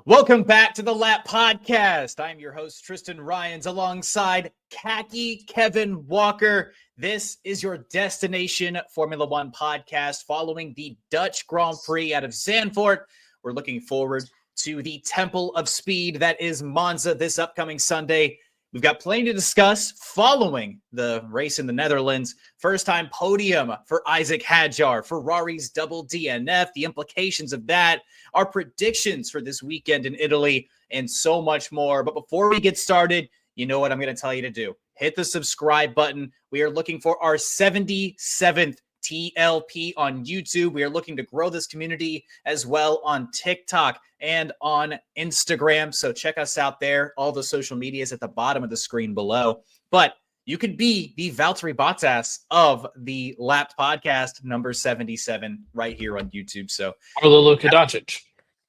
Welcome back to the Lap Podcast. I'm your host, Tristan Rines, alongside Khaki Kevin Walker. This is your destination Formula One podcast following the Dutch Grand Prix out of Zandvoort. We're looking forward to the Temple of Speed that is Monza this upcoming Sunday. We've got plenty to discuss following the race in the Netherlands. First-time podium for Isack Hadjar, Ferrari's double DNF, the implications of that, our predictions for this weekend in Italy, and so much more. But before we get started, you know what I'm going to tell you to do. Hit the subscribe button. We are looking for our 77th TLP on YouTube. We are looking to grow this community as well on TikTok and on Instagram. So check us out there. All the social media is at the bottom of the screen below. But you could be the Valtteri Bottas of the Lapped Podcast, number 77, right here on YouTube. So, or the Luka Doncic.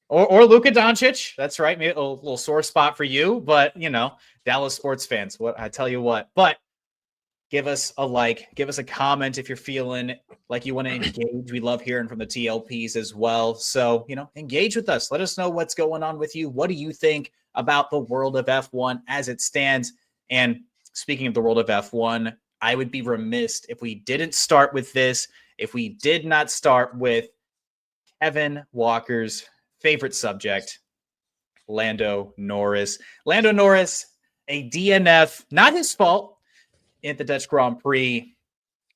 Or Luka Doncic. That's right. Maybe a little sore spot for you, but, you know, Dallas sports fans, what I tell you what. But give us a like, give us a comment if you're feeling like you want to engage. We love hearing from the TLPs as well. So, you know, engage with us. Let us know what's going on with you. What do you think about the world of F1 as it stands? And speaking of the world of F1, I would be remiss if we didn't start with this, if we did not start with Kevin Walker's favorite subject, Lando Norris. Lando Norris, a DNF, not his fault, at the Dutch Grand Prix.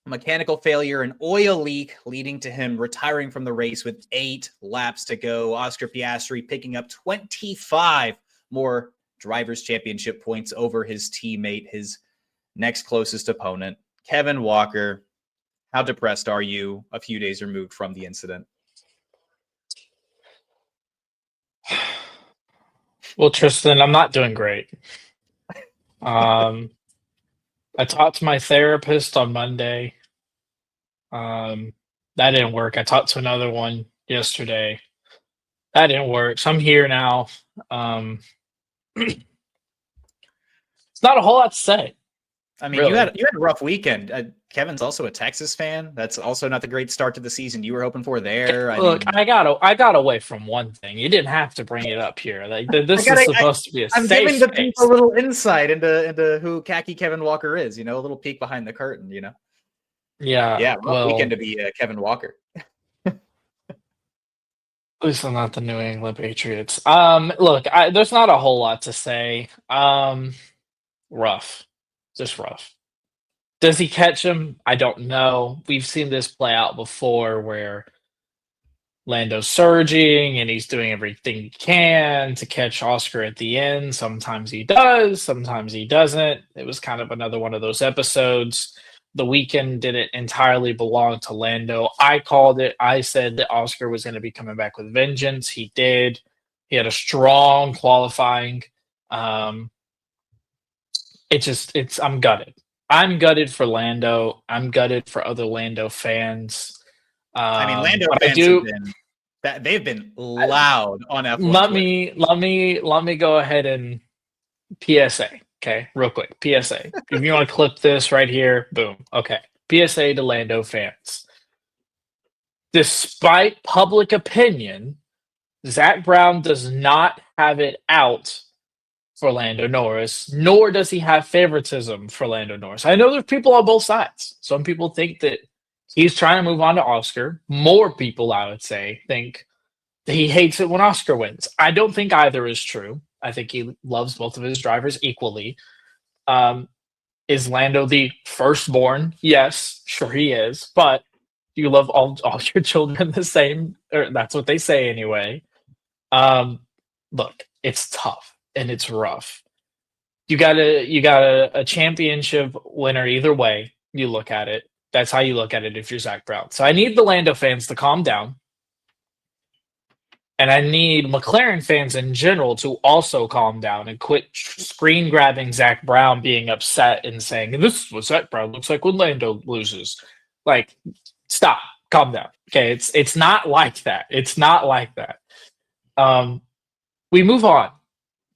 Mechanical failure, an oil leak leading to him retiring from the race with 8 laps to go. Oscar Piastri picking up 25 more Drivers' Championship points over his teammate, his next closest opponent. Kevin Walker, how depressed are you a few days removed from the incident? Well, Tristan, I'm not doing great. I talked to my therapist on Monday. That didn't work. I talked to another one yesterday. That didn't work. So I'm here now. It's not a whole lot to say. I mean, really. you had a rough weekend. Kevin's also a Texas fan. That's also not the great start to the season you were hoping for there. I got away from one thing. You didn't have to bring it up here. Like this is supposed to be I'm giving the people a little insight into who Khaki Kevin Walker is. You know, a little peek behind the curtain. You know. Yeah. Rough weekend to be Kevin Walker. At least I'm not the New England Patriots. Look, there's not a whole lot to say. Rough. Just rough. Does he catch him? I don't know. We've seen this play out before where Lando's surging and he's doing everything he can to catch Oscar at the end. Sometimes he does, sometimes he doesn't. It was kind of another one of those episodes. The weekend didn't entirely belong to Lando. I called it. I said that Oscar was going to be coming back with vengeance. He did. He had a strong qualifying. I'm gutted. I'm gutted for Lando. I'm gutted for other Lando fans. I mean, Lando fans they've been loud on F1. Let me go ahead and PSA. Okay, real quick. PSA. If you want to clip this right here, boom. Okay. PSA to Lando fans. Despite public opinion, Zach Brown does not have it out for Lando Norris, nor does he have favoritism for Lando Norris. I know there's people on both sides. Some people think that he's trying to move on to Oscar. More people, I would say, think that he hates it when Oscar wins. I don't think either is true. I think he loves both of his drivers equally. Is Lando the firstborn? Yes, sure he is. But do you love all your children the same? Or that's what they say anyway. Look, it's tough. And it's rough. You got a championship winner either way you look at it. That's how you look at it if you're Zach Brown. So I need the Lando fans to calm down. And I need McLaren fans in general to also calm down and quit screen grabbing Zach Brown being upset and saying, this is what Zach Brown looks like when Lando loses. Like, stop. Calm down. Okay, it's not like that. It's not like that. We move on.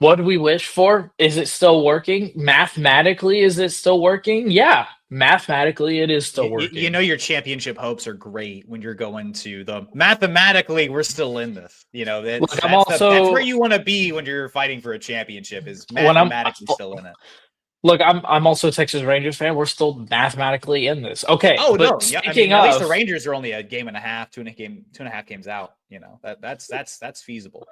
What do we wish for? Is it still working? Mathematically, is it still working? Yeah, Mathematically, it is still working. You know your championship hopes are great when you're going to the mathematically we're still in this. You know, that's where you want to be when you're fighting for a championship, is mathematically still in it. Look, I'm also a Texas Rangers fan. We're still mathematically in this. Okay. Oh no, yeah. I mean, at least the Rangers are only a game and a half, two and a half games out. You know, that's feasible.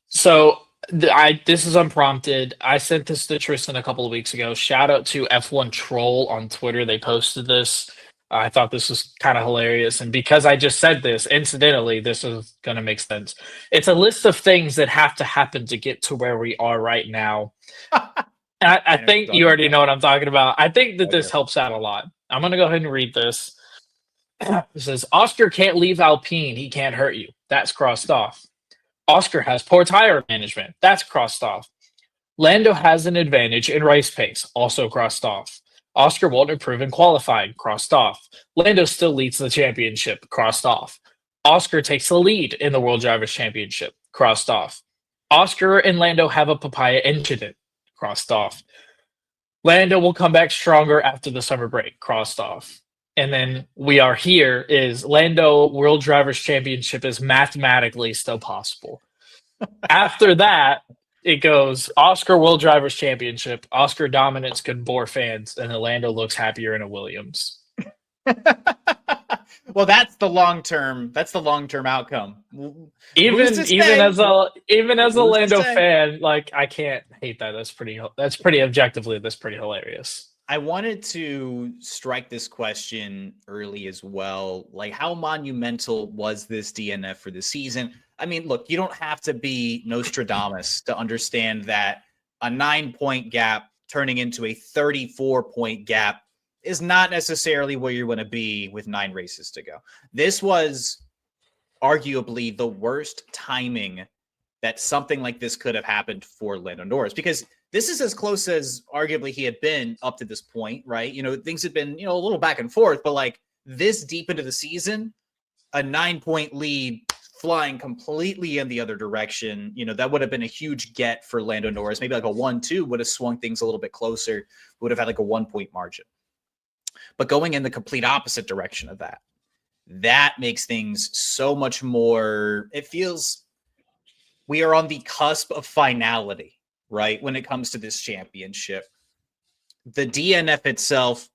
So this is unprompted. I sent this to Tristan a couple of weeks ago. Shout out to F1 Troll on Twitter. They posted this. I thought this was kind of hilarious. And because I just said this, incidentally, this is going to make sense. It's a list of things that have to happen to get to where we are right now. I think you already know what I'm talking about. I think that this helps out a lot. I'm going to go ahead and read this. It says, Oscar can't leave Alpine. He can't hurt you. That's crossed off. Oscar has poor tire management. That's crossed off. Lando has an advantage in race pace. Also crossed off. Oscar won't improve in qualifying. Crossed off. Lando still leads the championship. Crossed off. Oscar takes the lead in the World Drivers' Championship. Crossed off. Oscar and Lando have a papaya incident. Crossed off. Lando will come back stronger after the summer break. Crossed off. And then we are here is Lando World Drivers' Championship is mathematically still possible. After that, it goes Oscar World Drivers' Championship. Oscar dominance could bore fans, and Lando looks happier in a Williams. Well, that's the long term. That's the long term outcome. Even as a Lando fan, like I can't hate that. That's pretty objectively. That's pretty hilarious. I wanted to strike this question early as well. Like, how monumental was this DNF for the season? I mean, look, you don't have to be Nostradamus to understand that a 9-point gap turning into a 34-point gap is not necessarily where you want to be with 9 races to go. This was arguably the worst timing that something like this could have happened for Lando Norris, because this is as close as arguably he had been up to this point, right? You know, things had been, a little back and forth, but like this deep into the season, a 9-point lead flying completely in the other direction, that would have been a huge get for Lando Norris. Maybe like a 1-2 would have swung things a little bit closer, would have had like a 1-point margin. But going in the complete opposite direction of that makes things so much more, it feels we are on the cusp of finality, right? When it comes to this championship. The DNF itself,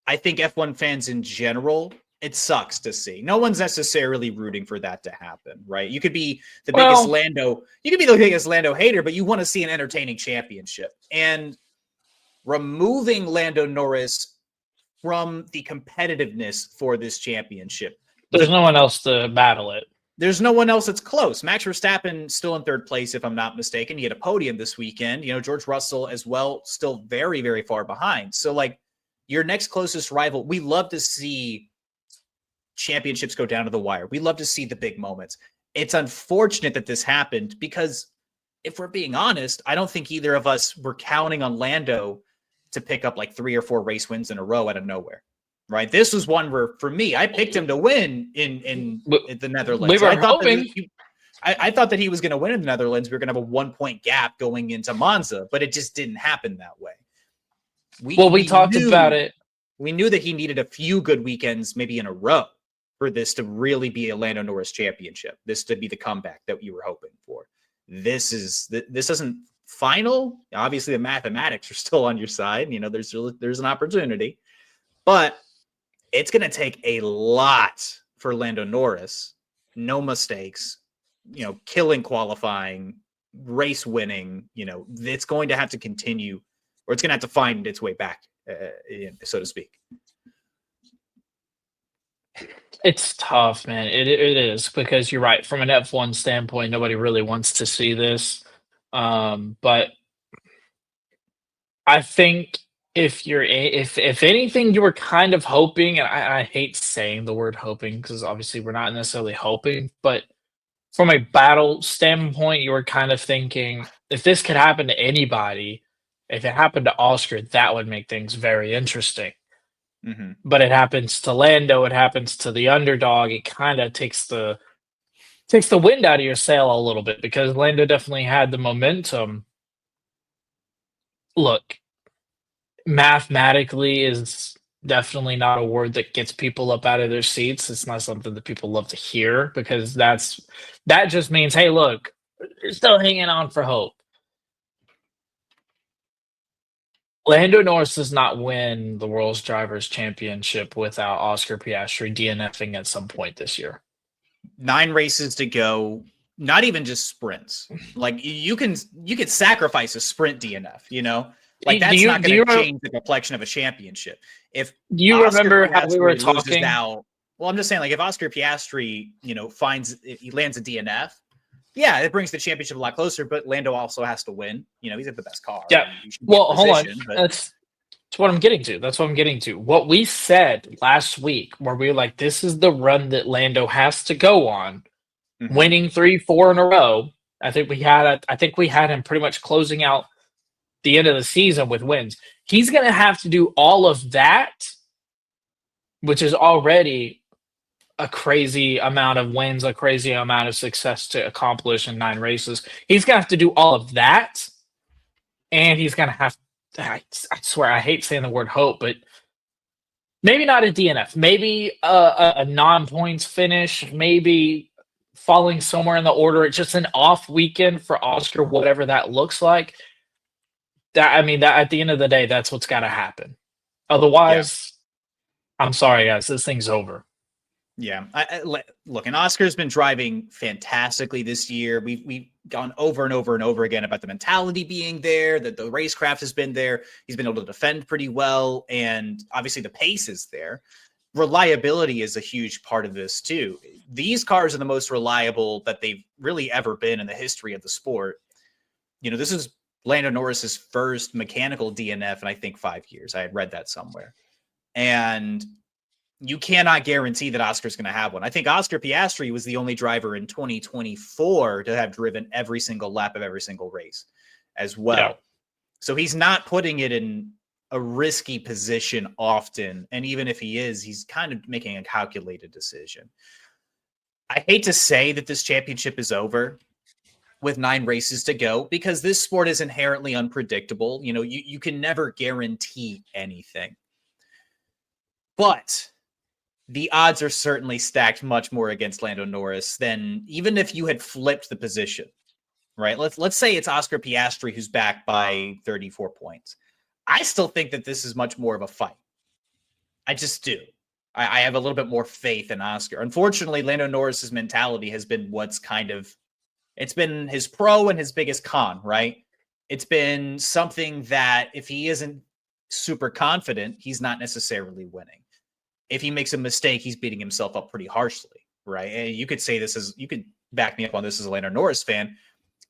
I think F1 fans in general, it sucks to see. No one's necessarily rooting for that to happen, right? You could be the biggest Lando hater, but you want to see an entertaining championship. And removing Lando Norris from the competitiveness for this championship. There's no one else to battle it. There's no one else that's close. Max Verstappen still in third place, if I'm not mistaken. He had a podium this weekend. George Russell as well, still very, very far behind. So, like, your next closest rival, we love to see championships go down to the wire. We love to see the big moments. It's unfortunate that this happened because, if we're being honest, I don't think either of us were counting on Lando to pick up like 3 or 4 race wins in a row out of nowhere. Right. This was one where, for me, I picked him to win in the Netherlands. We were hoping. I thought that he was going to win in the Netherlands. We were going to have a 1-point gap going into Monza, but it just didn't happen that way. We talked about it. We knew that he needed a few good weekends, maybe in a row, for this to really be a Lando Norris championship. This to be the comeback that you were hoping for. This isn't final. Obviously, the mathematics are still on your side. There's an opportunity, but it's going to take a lot for Lando Norris. No mistakes, killing qualifying, race winning. It's going to have to continue, or it's going to have to find its way back, so to speak. It's tough, man. It is, because you're right. From an F1 standpoint, nobody really wants to see this. But I think if anything, you were kind of hoping, and I hate saying the word hoping because obviously we're not necessarily hoping, but from a battle standpoint, you were kind of thinking if this could happen to anybody, if it happened to Oscar, that would make things very interesting. Mm-hmm. But it happens to Lando, it happens to the underdog. It kind of takes the wind out of your sail a little bit because Lando definitely had the momentum. Look, mathematically is Definitely not a word that gets people up out of their seats. It's not something that people love to hear because that just means, hey, look, you're still hanging on for hope. Lando Norris does not win the World's Drivers' Championship without Oscar Piastri DNFing at some point this year. 9 races to go, not even just sprints. Like you can sacrifice a sprint DNF, you know? Like that's not going to change the complexion of a championship. If do you remember how we were talking? Well, I'm just saying, like if Oscar Piastri, if he lands a DNF, yeah, it brings the championship a lot closer. But Lando also has to win. He's at the best car. Yeah. Well, hold on. That's what I'm getting to. What we said last week, where we were like, this is the run that Lando has to go on, winning 3-4 in a row. I think we had him pretty much closing out the end of the season with wins. He's going to have to do all of that, which is already a crazy amount of wins, a crazy amount of success to accomplish in 9 races. He's going to have to do all of that, and he's going to have I swear, I hate saying the word hope, but maybe not a DNF, maybe a non-points finish, maybe falling somewhere in the order. It's just an off weekend for Oscar, whatever that looks like. That at the end of the day, that's what's got to happen. Otherwise, I'm sorry, guys, this thing's over. Yeah, look, and Oscar's been driving fantastically this year. We've gone over and over and over again about the mentality being there, that the racecraft has been there. He's been able to defend pretty well, and obviously the pace is there. Reliability is a huge part of this too. These cars are the most reliable that they've really ever been in the history of the sport. This is Lando Norris's first mechanical DNF in I think 5 years. I had read that somewhere, and you cannot guarantee that Oscar's going to have one. I think Oscar Piastri was the only driver in 2024 to have driven every single lap of every single race as well. Yeah. So he's not putting it in a risky position often. And even if he is, he's kind of making a calculated decision. I hate to say that this championship is over with 9 races to go because this sport is inherently unpredictable. You can never guarantee anything. But the odds are certainly stacked much more against Lando Norris than even if you had flipped the position, right? Let's say it's Oscar Piastri who's back by 34 points. I still think that this is much more of a fight. I just do. I have a little bit more faith in Oscar. Unfortunately, Lando Norris's mentality has been it's been his pro and his biggest con, right? It's been something that if he isn't super confident, he's not necessarily winning. If he makes a mistake, he's beating himself up pretty harshly, right? And you could say you could back me up on this as a Lando Norris fan.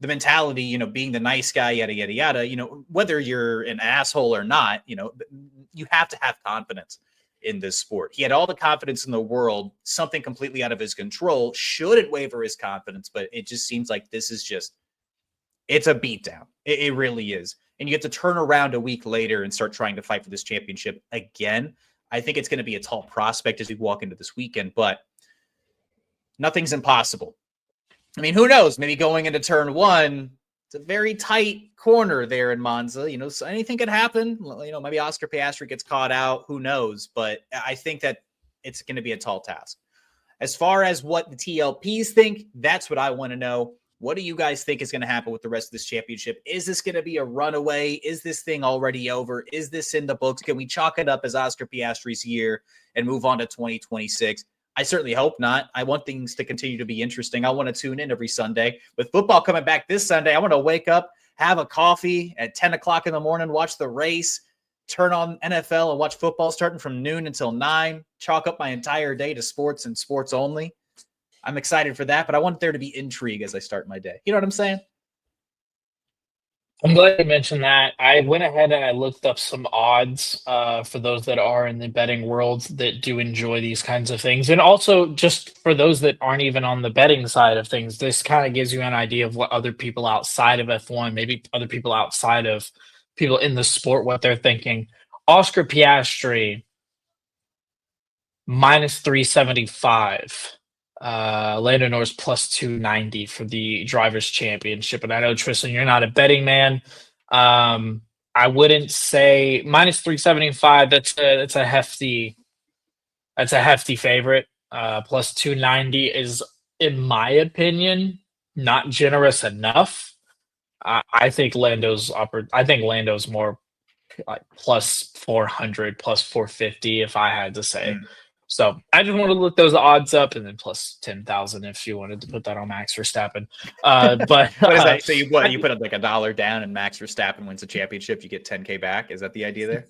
The mentality, being the nice guy, yada, yada, yada, whether you're an asshole or not, you have to have confidence in this sport. He had all the confidence in the world, something completely out of his control shouldn't waver his confidence, but it just seems like this is it's a beatdown. It really is. And you get to turn around a week later and start trying to fight for this championship again. I think it's going to be a tall prospect as we walk into this weekend, but nothing's impossible. I mean, who knows? Maybe going into turn 1, it's a very tight corner there in Monza. So anything could happen. Maybe Oscar Piastri gets caught out. Who knows? But I think that it's going to be a tall task. As far as what the TLPs think, that's what I want to know. What do you guys think is going to happen with the rest of this championship? Is this going to be a runaway? Is this thing already over? Is this in the books? Can we chalk it up as Oscar Piastri's year and move on to 2026? I certainly hope not. I want things to continue to be interesting. I want to tune in every Sunday. With football coming back this Sunday, I want to wake up, have a coffee at 10 o'clock in the morning, watch the race, turn on NFL and watch football starting from noon until 9, chalk up my entire day to sports and sports only. I'm excited for that, but I want there to be intrigue as I start my day. You know what I'm saying? I'm glad you mentioned that. I went ahead and I looked up some odds for those that are in the betting world that do enjoy these kinds of things. And also just for those that aren't even on the betting side of things, this kind of gives you an idea of what other people outside of F1, maybe other people outside of people in the sport, what they're thinking. Oscar Piastri, minus 375. Lando Norris plus 290 for the Drivers' Championship. And I know, Tristan, you're not a betting man. I wouldn't say minus 375. That's a hefty favorite. Plus 290 is, in my opinion, not generous enough. I think Lando's more like plus 400, plus 450, if I had to say. Mm. So I just wanted to look those odds up, and then plus 10,000 if you wanted to put that on Max Verstappen. But What is that? So you put up like $1 down, and Max Verstappen wins the championship, you get 10K back. Is that the idea there?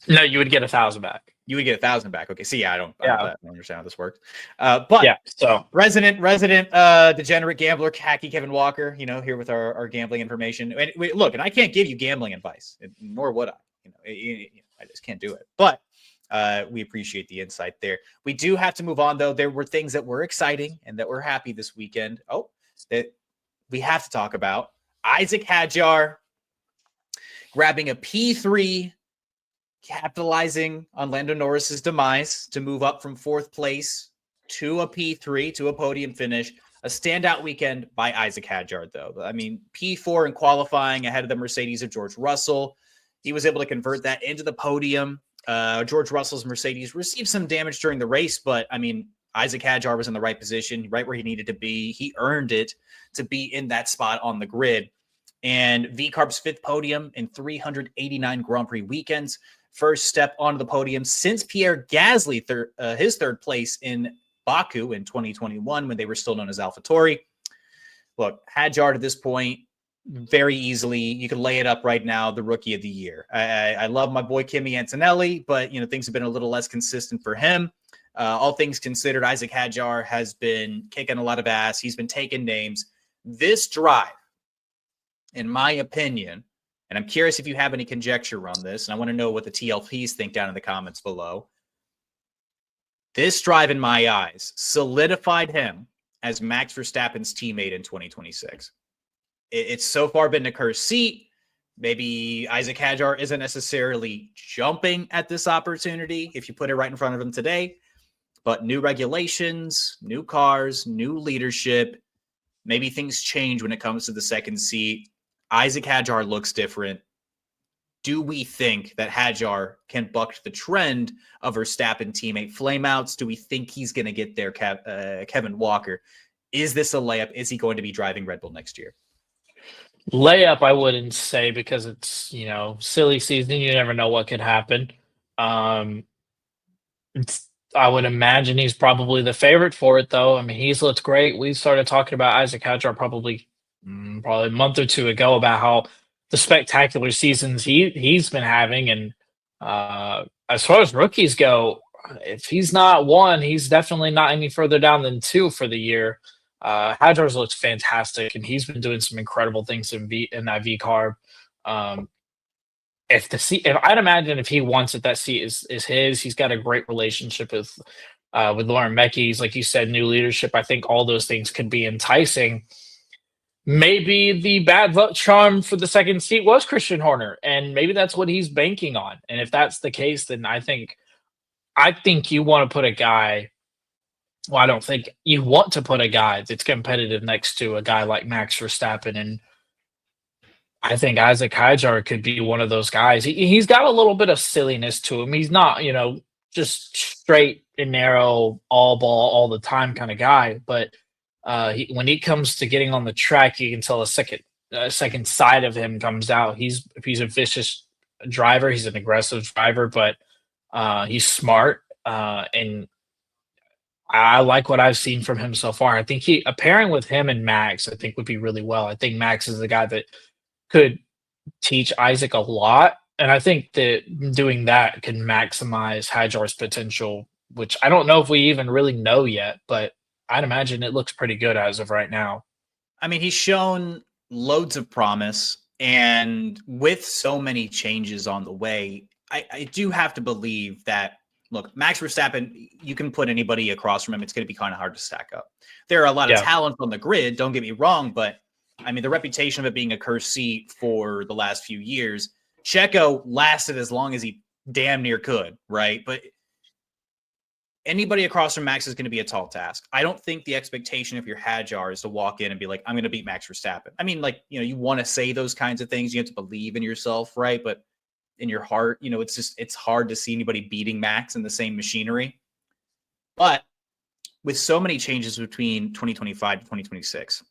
No, you would get 1,000 back. You would get 1,000 back. Okay. See, I don't understand how this works. But yeah, so resident degenerate gambler, Khaki Kevin Walker, here with our gambling information. And look, and I can't give you gambling advice, nor would I. I just can't do it. But we appreciate the insight there. We do have to move on, though. There were things that were exciting and that were happy this weekend. That we have to talk about. Isack Hadjar grabbing a P3, capitalizing on Lando Norris's demise to move up from 4th place to a P3, to a podium finish. A standout weekend by Isack Hadjar, though. I mean, P4 in qualifying ahead of the Mercedes of George Russell. He was able to convert that into the podium. George Russell's Mercedes received some damage during the race, but I mean, Isack Hadjar was in the right position, right where he needed to be. He earned it to be in that spot on the grid. And VCARB's 5th podium in 389 Grand Prix weekends. First step onto the podium since Pierre Gasly, his 3rd place in Baku in 2021, when they were still known as AlphaTauri. Look, Hadjar at this point, very easily, you can lay it up right now, the rookie of the year. I love my boy Kimi Antonelli, but things have been a little less consistent for him. All things considered, Isack Hadjar has been kicking a lot of ass. He's been taking names. This drive, in my opinion, and I'm curious if you have any conjecture on this, and I want to know what the TLPs think down in the comments below. This drive, in my eyes, solidified him as Max Verstappen's teammate in 2026. It's so far been a cursed seat. Maybe Isack Hadjar isn't necessarily jumping at this opportunity if you put it right in front of him today. But new regulations, new cars, new leadership, maybe things change when it comes to the 2nd seat. Isack Hadjar looks different. Do we think that Hadjar can buck the trend of Verstappen teammate flameouts? Do we think he's going to get there, Kevin Walker? Is this a layup? Is he going to be driving Red Bull next year? Layup, I wouldn't say, because it's, silly season. You never know what could happen. I would imagine he's probably the favorite for it, though. I mean, he's looked great. We started talking about Isack Hadjar probably a month or two ago about how the spectacular seasons he's been having. And as far as rookies go, if he's not 1, he's definitely not any further down than 2 for the year. Hadjar's looked fantastic, and he's been doing some incredible things in that VCARB. If I'd imagine if he wants it, that seat is his. He's got a great relationship with Lauren Meckies, like you said, new leadership. I think all those things could be enticing. Maybe the bad luck charm for the 2nd seat was Christian Horner, and maybe that's what he's banking on. And if that's the case, then I think you want to put a guy. Well, I don't think you want to put a guy that's competitive next to a guy like Max Verstappen. And I think Isack Hadjar could be one of those guys. He's got a little bit of silliness to him. He's not, just straight and narrow, all ball, all the time kind of guy. But when he comes to getting on the track, you can tell a second side of him comes out. He's a vicious driver. He's an aggressive driver, but he's smart. And I like what I've seen from him so far. I think a pairing with him and Max, I think, would be really well. I think Max is the guy that could teach Isack a lot. And I think that doing that can maximize Hadjar's potential, which I don't know if we even really know yet, but I'd imagine it looks pretty good as of right now. I mean, he's shown loads of promise, and with so many changes on the way, I do have to believe that, look, Max Verstappen, you can put anybody across from him. It's going to be kind of hard to stack up. There are a lot of talent on the grid, don't get me wrong, but I mean, the reputation of it being a cursed seat for the last few years, Checo lasted as long as he damn near could, right? But anybody across from Max is going to be a tall task. I don't think the expectation if you're Hadjar is to walk in and be like, I'm going to beat Max Verstappen. I mean, like, you want to say those kinds of things. You have to believe in yourself, right? But in your heart, it's hard to see anybody beating Max in the same machinery. But with so many changes between 2025 to 2026,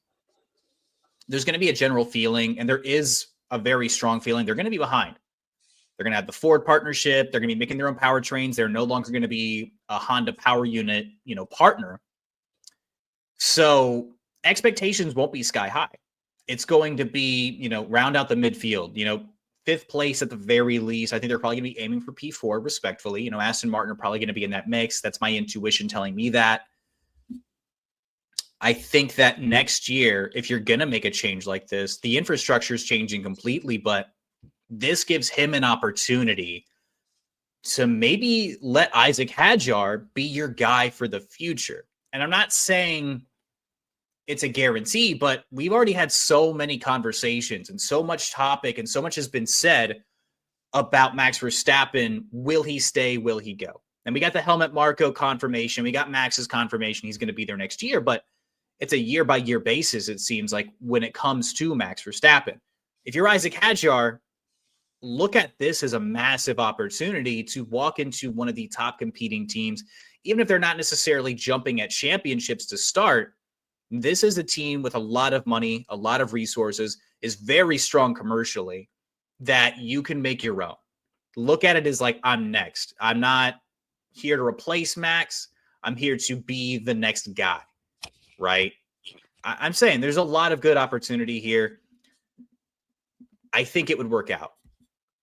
there's going to be a general feeling, and there is a very strong feeling they're going to be behind. They're going to have the Ford partnership. They're going to be making their own powertrains. They're no longer going to be a Honda power unit, partner. So expectations won't be sky high. It's going to be, round out the midfield, 5th place at the very least. I think they're probably going to be aiming for P4 respectfully. Aston Martin are probably going to be in that mix. That's my intuition telling me that. I think that next year, if you're going to make a change like this, the infrastructure is changing completely, but this gives him an opportunity to maybe let Isack Hadjar be your guy for the future. And I'm not saying it's a guarantee, but we've already had so many conversations and so much topic and so much has been said about Max Verstappen. Will he stay? Will he go? And we got the Helmut Marko confirmation. We got Max's confirmation. He's going to be there next year, but it's a year-by-year basis, it seems like, when it comes to Max Verstappen. If you're Isack Hadjar, look at this as a massive opportunity to walk into one of the top competing teams, even if they're not necessarily jumping at championships to start. This is a team with a lot of money, a lot of resources, is very strong commercially, that you can make your own. Look at it as like, I'm next. I'm not here to replace Max. I'm here to be the next guy. Right? I'm saying there's a lot of good opportunity here. I think it would work out.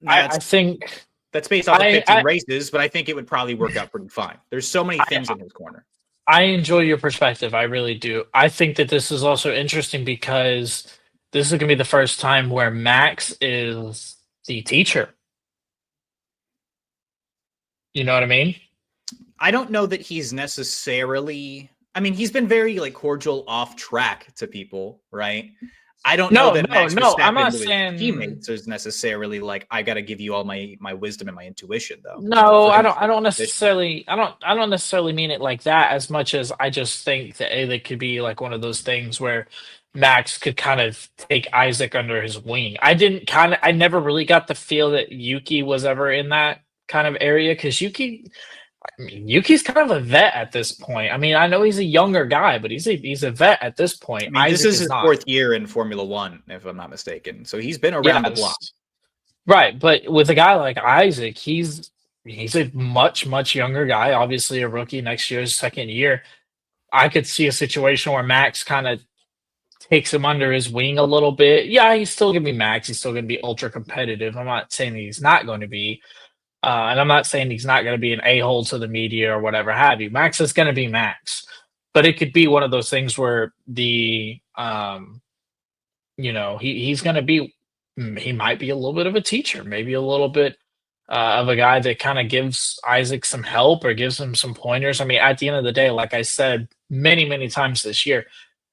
I think that's based off of 15 races, but I think it would probably work out pretty fine. There's so many things in his corner. I enjoy your perspective. I really do. I think that this is also interesting because this is going to be the first time where Max is the teacher. You know what I mean? I don't know that he's necessarily... I mean, he's been very cordial off track to people, right? I don't know that Max Verstappen I'm not to his saying teammates is necessarily like, I got to give you all my wisdom and my intuition, though. No, I don't necessarily mean it like that, as much as I just think that it could be like one of those things where Max could kind of take Isack under his wing. I never really got the feel that Yuki was ever in that kind of area, because Yuki's kind of a vet at this point. I mean, I know he's a younger guy, but he's a vet at this point. I mean, this is his 4th year in Formula One, if I'm not mistaken. So he's been around the block. Right, but with a guy like Isack, he's a much, much younger guy, obviously a rookie, next year's 2nd year. I could see a situation where Max kind of takes him under his wing a little bit. Yeah, he's still going to be Max. He's still going to be ultra competitive. I'm not saying that he's not going to be. And I'm not saying he's not going to be an a-hole to the media or whatever have you. Max is going to be Max. But it could be one of those things where he's going to be, he might be a little bit of a teacher, maybe a little bit of a guy that kind of gives Isack some help or gives him some pointers. I mean, at the end of the day, like I said many, many times this year,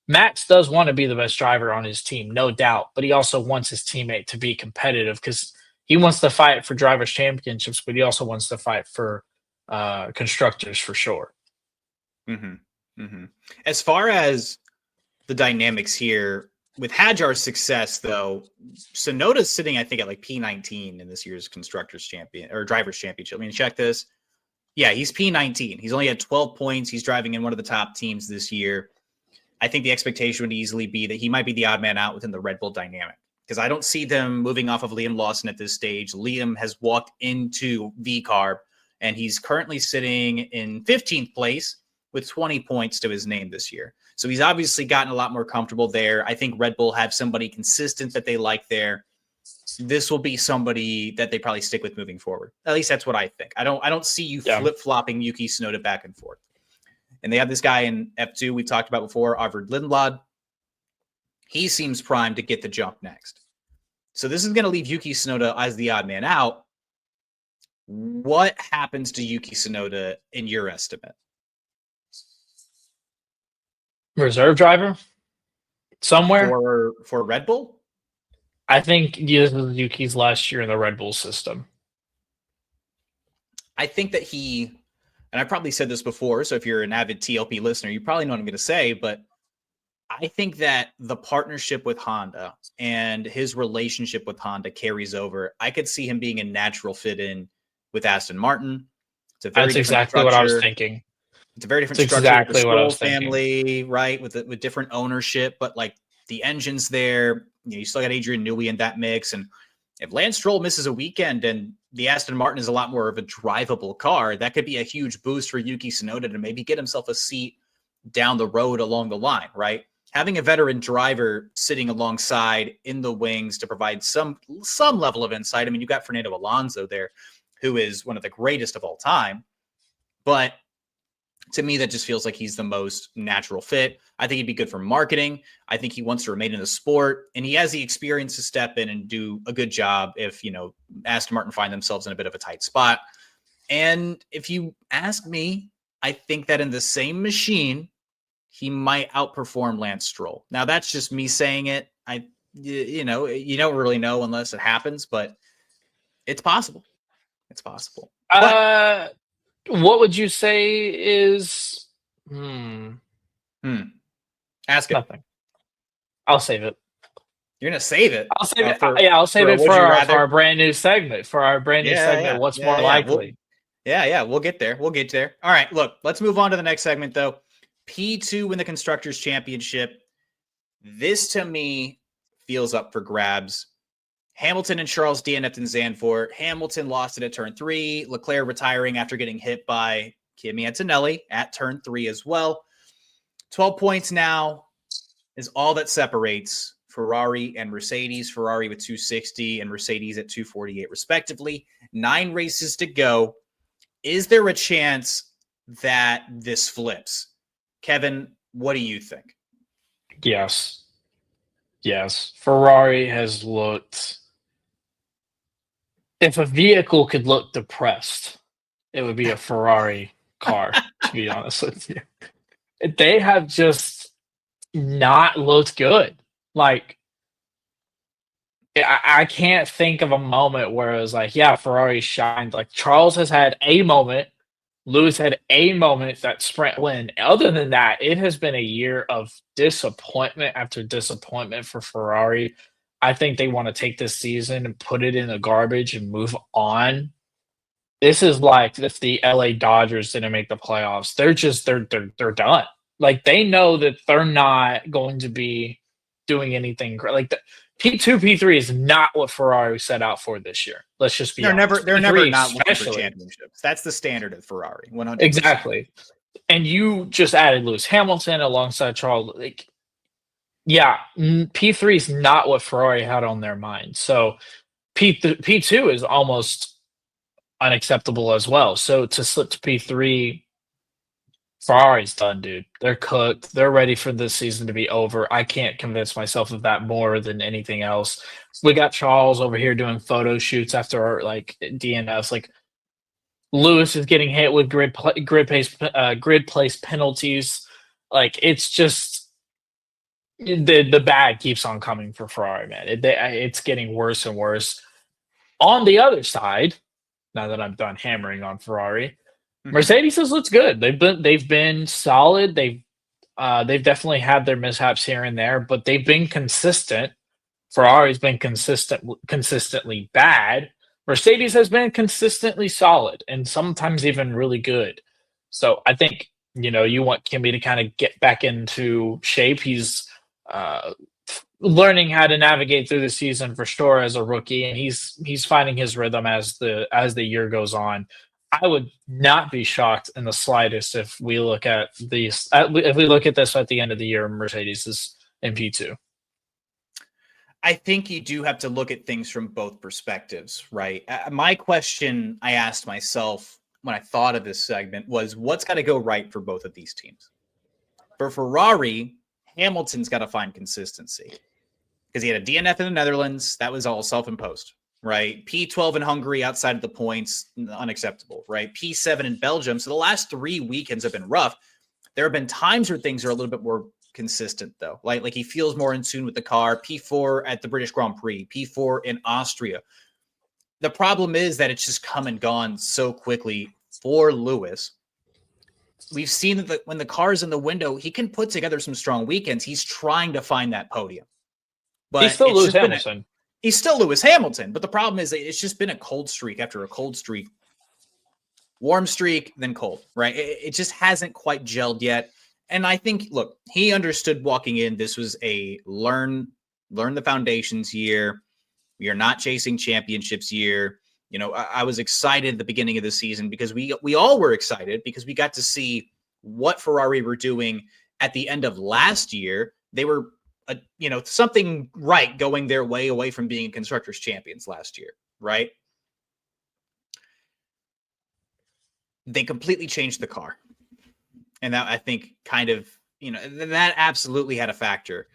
Max does want to be the best driver on his team, no doubt. But he also wants his teammate to be competitive, because he wants to fight for drivers' championships, but he also wants to fight for constructors for sure. Mm-hmm. Mm-hmm. As far as the dynamics here, with Hadjar's success, though, Tsunoda's sitting, I think, at P19 in this year's Constructors Champion or Drivers Championship. I mean, check this. Yeah, he's P19. He's only had 12 points. He's driving in one of the top teams this year. I think the expectation would easily be that he might be the odd man out within the Red Bull dynamic, because I don't see them moving off of Liam Lawson at this stage. Liam has walked into VCARB, and he's currently sitting in 15th place with 20 points to his name this year. So he's obviously gotten a lot more comfortable there. I think Red Bull have somebody consistent that they like there. This will be somebody that they probably stick with moving forward. At least that's what I think. I don't see you flip-flopping Yuki Tsunoda back and forth. And they have this guy in F2 we talked about before, Arvid Lindblad. He seems primed to get the jump next. So this is going to leave Yuki Tsunoda as the odd man out. What happens to Yuki Tsunoda in your estimate? Reserve driver? Somewhere? For Red Bull? I think this is Yuki's last year in the Red Bull system. I think that he and I probably said this before, so if you're an avid TLP listener, you probably know what I'm going to say, but I think that the partnership with Honda and his relationship with Honda carries over. I could see him being a natural fit in with Aston Martin. It's a very That's different exactly what I was structure. thinking. It's a very different That's structure with the exactly what I Stroll was thinking. family, right? With different ownership, but like the engine's there. You still got Adrian Newey in that mix. And if Lance Stroll misses a weekend and the Aston Martin is a lot more of a drivable car, that could be a huge boost for Yuki Tsunoda to maybe get himself a seat down the road along the line, right? Having a veteran driver sitting alongside in the wings to provide some level of insight. I mean, you've got Fernando Alonso there, who is one of the greatest of all time. But to me, that just feels like he's the most natural fit. I think he'd be good for marketing. I think he wants to remain in the sport, and he has the experience to step in and do a good job if, Aston Martin find themselves in a bit of a tight spot. And if you ask me, I think that in the same machine, he might outperform Lance Stroll. Now, that's just me saying it. You don't really know unless it happens, but it's possible. It's possible. But What would you say is ask it. Nothing. I'll save it. You're gonna save it. I'll save it. I'll save it for our brand new segment. What's more likely? We'll get there. All right, look, let's move on to the next segment, though. P2 in the Constructors' Championship. This, to me, feels up for grabs. Hamilton and Charles DNF'd in Zandvoort. Hamilton lost it at turn 3. Leclerc retiring after getting hit by Kimi Antonelli at turn 3 as well. 12 points now is all that separates Ferrari and Mercedes. Ferrari with 260 and Mercedes at 248 respectively. 9 races to go. Is there a chance that this flips? Kevin, what do you think? Yes. Ferrari has looked... If a vehicle could look depressed, it would be a Ferrari car, to be honest with you. They have just not looked good. Like, I can't think of a moment where it was like, yeah, Ferrari shined. Like, Charles has had a moment. Lewis had a moment, that sprint win. Other than that, it has been a year of disappointment after disappointment for Ferrari. I think they want to take this season and put it in the garbage and move on. This is like if the LA Dodgers didn't make the playoffs. They're done. Like, they know that they're not going to be doing anything great. Like, the P2, P3 is not what Ferrari set out for this year. Let's just be honest. They're never not looking for championships. That's the standard of Ferrari, 100%. Exactly. And you just added Lewis Hamilton alongside Charles. Like, yeah, P3 is not what Ferrari had on their mind. So P2 is almost unacceptable as well. So to slip to P3, Ferrari's done, dude. They're cooked. They're ready for this season to be over. I can't convince myself of that more than anything else. We got Charles over here doing photo shoots after DNFs. Like, Lewis is getting hit with grid place penalties. Like, it's just the bag keeps on coming for Ferrari, man. It's getting worse and worse. On the other side, now that I'm done hammering on Ferrari, Mercedes has looked good. They've been solid. They've definitely had their mishaps here and there, but they've been consistent. Ferrari's been consistently bad. Mercedes has been consistently solid and sometimes even really good. So I think, you want Kimi to kind of get back into shape. He's learning how to navigate through the season for sure as a rookie, and he's finding his rhythm as the year goes on. I would not be shocked in the slightest if we look at this at the end of the year, Mercedes is in P2. I think you do have to look at things from both perspectives, right? My question I asked myself when I thought of this segment was, what's got to go right for both of these teams? For Ferrari, Hamilton's got to find consistency because he had a DNF in the Netherlands. That was all self-imposed. Right. P12 in Hungary outside of the points, unacceptable. Right. P7 in Belgium. So the last 3 weekends have been rough. There have been times where things are a little bit more consistent, though. Like he feels more in tune with the car. P4 at the British Grand Prix. P4 in Austria. The problem is that it's just come and gone so quickly for Lewis. we've seen that when the car's in the window, he can put together some strong weekends. He's trying to find that podium. But He's still Lewis Hamilton. He's still Lewis Hamilton. But the problem is that it's just been a cold streak after a cold streak. Warm streak, then cold, right? It just hasn't quite gelled yet. And I think, look, he understood walking in. This was a learn the foundations year. We are not chasing championships year. You know, I was excited at the beginning of the season because we all were excited because we got to see what Ferrari were doing at the end of last year. They were, something right going their way away from being Constructors champions last year, right? They completely changed the car. And that, I think, kind of, that absolutely had a factor.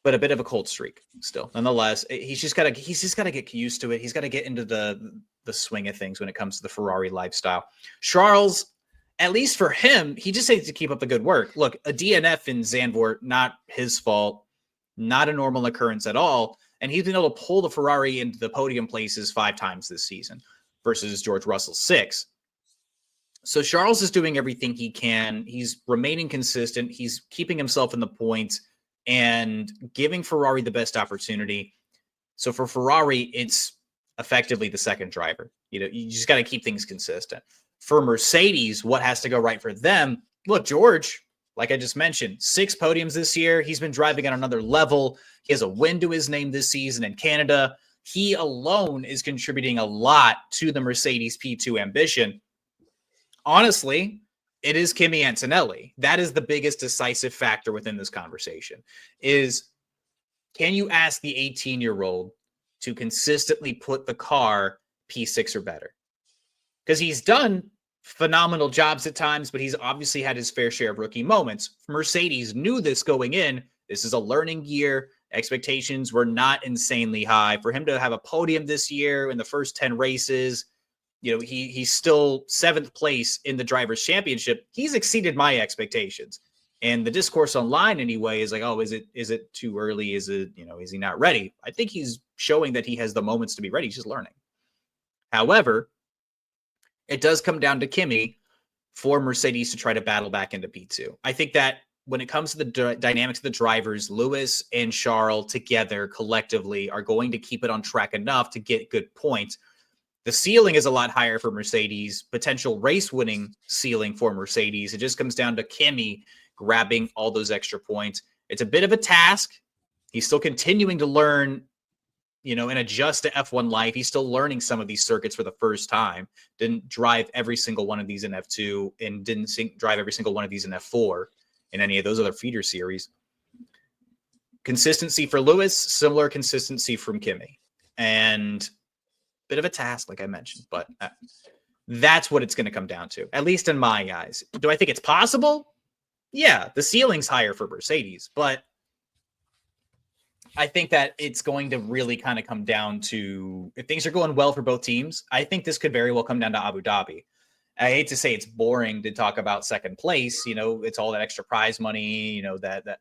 But a bit of a cold streak still. Nonetheless, he's just got to get used to it. He's got to get into the swing of things when it comes to the Ferrari lifestyle. Charles, at least for him, he just needs to keep up the good work. Look, a DNF in Zandvoort, not his fault, not a normal occurrence at all. And he's been able to pull the Ferrari into the podium places 5 times this season versus George Russell 6. So Charles is doing everything he can. He's remaining consistent. He's keeping himself in the points and giving Ferrari the best opportunity. So for Ferrari, it's effectively the second driver. You just got to keep things consistent. For Mercedes, what has to go right for them? Look, George, like I just mentioned, 6 podiums this year. He's been driving at another level. He has a win to his name this season in Canada. He alone is contributing a lot to the Mercedes P2 ambition. Honestly, it is Kimi Antonelli. That is the biggest decisive factor within this conversation is, can you ask the 18-year-old to consistently put the car P6 or better? Because he's done phenomenal jobs at times, but he's obviously had his fair share of rookie moments. Mercedes knew this going in. This is a learning year. Expectations were not insanely high. For him to have a podium this year in the first 10 races, he's still 7th place in the Drivers' Championship. He's exceeded my expectations. And the discourse online anyway is like, oh, is it too early? Is he not ready? I think he's showing that he has the moments to be ready. He's just learning. However, it does come down to Kimi for Mercedes to try to battle back into P2. I think that when it comes to the dynamics of the drivers, Lewis and Charles together collectively are going to keep it on track enough to get good points. The ceiling is a lot higher for Mercedes, potential race winning ceiling for Mercedes. It just comes down to Kimi grabbing all those extra points. It's a bit of a task. He's still continuing to learn, and adjust to F1 life. He's still learning some of these circuits for the first time. Didn't drive every single one of these in F2 and didn't drive every single one of these in F4 in any of those other feeder series. Consistency for Lewis, similar consistency from Kimi. And bit of a task, like I mentioned, but that's what it's going to come down to, at least in my eyes. Do I think it's possible? Yeah, the ceiling's higher for Mercedes, but I think that it's going to really kind of come down to, if things are going well for both teams, I think this could very well come down to Abu Dhabi. I hate to say it's boring to talk about second place. It's all that extra prize money, there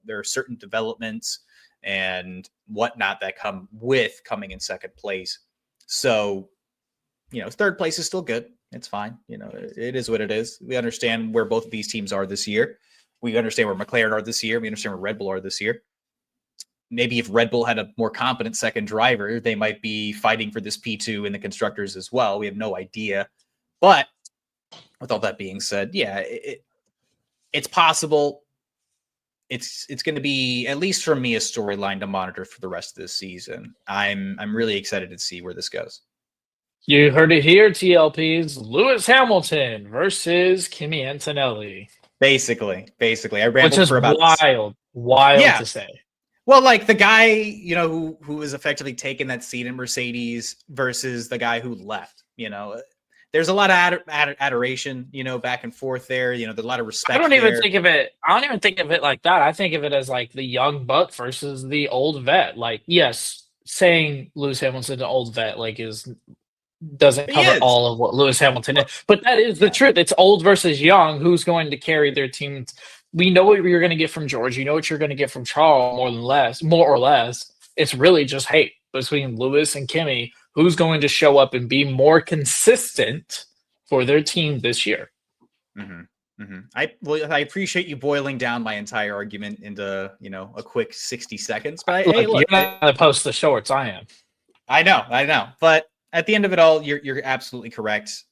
are certain developments and whatnot that come with coming in second place. So, third place is still good. It's fine. It is what it is. We understand where both of these teams are this year. We understand where McLaren are this year. We understand where Red Bull are this year. Maybe if Red Bull had a more competent second driver, they might be fighting for this P2 in the Constructors as well. We have no idea. But with all that being said, yeah, it's possible. It's going to be, at least for me, a storyline to monitor for the rest of this season. I'm really excited to see where this goes. You heard it here, TLPs. Lewis Hamilton versus Kimi Antonelli. Basically. I rambled for about wild to say. Well, like the guy, who is effectively taking that seat in Mercedes versus the guy who left, there's a lot of adoration, back and forth there. There's a lot of respect. I don't even think of it like that. I think of it as like the young buck versus the old vet. Like, yes, saying Lewis Hamilton's an old vet, doesn't cover all of what Lewis Hamilton is. But that is the truth. It's old versus young. Who's going to carry their team? We know what you're going to get from George. You know what you're going to get from Charles, more or less. It's really just hate between Lewis and Kimi. Who's going to show up and be more consistent for their team this year? Mm-hmm. I appreciate you boiling down my entire argument into a quick 60 seconds. But Look, hey, look, you're not going to post the shorts. I am. I know. But at the end of it all, you're absolutely correct.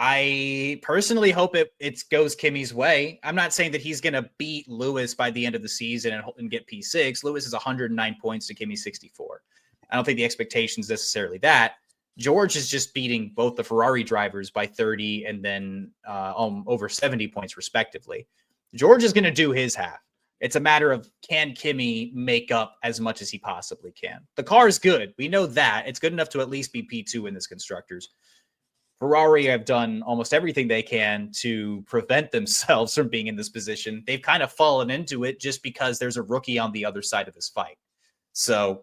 I personally hope it goes Kimi's way. I'm not saying that he's going to beat Lewis by the end of the season and get P6. Lewis is 109 points to Kimi 64. I don't think the expectation is necessarily that. George is just beating both the Ferrari drivers by 30 and then over 70 points respectively. George is going to do his half. It's a matter of, can Kimi make up as much as he possibly can? The car is good. We know that. It's good enough to at least be P2 in this Constructors. Ferrari have done almost everything they can to prevent themselves from being in this position. They've kind of fallen into it just because there's a rookie on the other side of this fight. So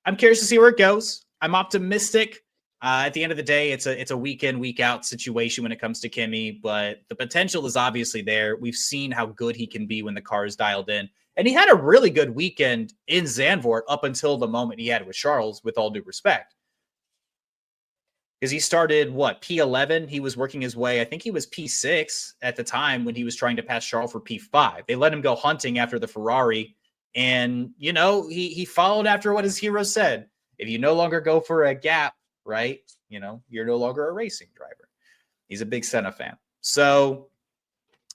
I'm curious to see where it goes. I'm optimistic. At the end of the day, it's a week in, week out situation when it comes to Kimi, but the potential is obviously there. We've seen how good he can be when the car is dialed in. And he had a really good weekend in Zandvoort up until the moment he had with Charles, with all due respect. Because he started, P11? He was working his way. I think he was P6 at the time when he was trying to pass Charles for P5. They let him go hunting after the Ferrari. And, he followed after what his hero said. If you no longer go for a gap, right, you're no longer a racing driver. He's a big Senna fan. So